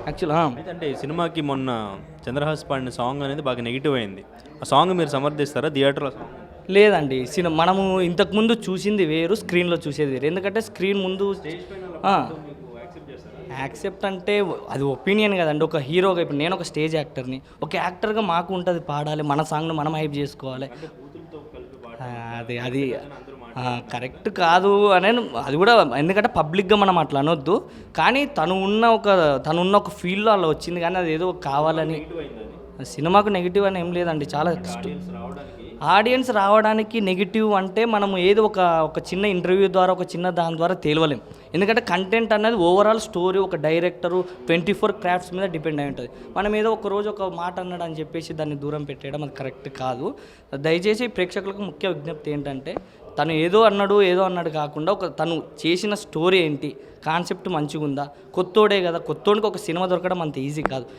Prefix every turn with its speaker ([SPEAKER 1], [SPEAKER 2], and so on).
[SPEAKER 1] Actual
[SPEAKER 2] అయితే అంటే ఈ సినిమాకి మొన్న చంద్రహాస్ పాడిన సాంగ్ అనేది బాగా నెగిటివ్ అయింది. ఆ సాంగ్ మీరు సమర్థిస్తారా థియేటర్లో సాంగ్?
[SPEAKER 1] లేదండి. మనము ఇంతకుముందు చూసింది వేరు, స్క్రీన్‌లో చూసేది వేరు. ఎందుకంటే స్క్రీన్ ముందు ఆ! యాక్సెప్ట్ అంటే అది ఒపీనియన్ కదండి. ఒక హీరోగా ఇప్పుడు నేను ఒక స్టేజ్ యాక్టర్‌ని. ఒక యాక్టర్‌గా మాకు ఉంటది పాడాలి, మన సాంగ్‌ని మనం హైప్ చేసుకోవాలి. ఆ! అది కరెక్ట్ కాదు అనే అది కూడా ఎందుకంటే పబ్లిక్‌గా మనం అట్లా అనొద్దు. కానీ తనున్న ఒక ఫీల్‌లో అలా వచ్చింది కానీ అదేదో కావాలని సినిమాకు నెగెటివ్ అని ఏం లేదండి. చాలా ఆడియన్స్ రావడానికి నెగిటివ్ అంటే మనము ఏదో ఒక చిన్న ఇంటర్వ్యూ ద్వారా ఒక చిన్న దాని ద్వారా తేలవలేం. ఎందుకంటే కంటెంట్ అనేది ఓవరాల్ స్టోరీ ఒక డైరెక్టరు 24 క్రాఫ్ట్స్ మీద డిపెండ్ అయి ఉంటుంది. మనం ఏదో ఒక రోజు ఒక మాట అన్నాడు అని చెప్పేసి దాన్ని దూరం పెట్టేయడం అది కరెక్ట్ కాదు. దయచేసి ప్రేక్షకులకు ముఖ్య విజ్ఞప్తి ఏంటంటే తను ఏదో అన్నాడు కాకుండా తను చేసిన స్టోరీ ఏంటి, కాన్సెప్ట్ మంచిగా ఉందా, కొత్తోడే కదా, కొత్తోడికి ఒక సినిమా దొరకడం అంత ఈజీ కాదు.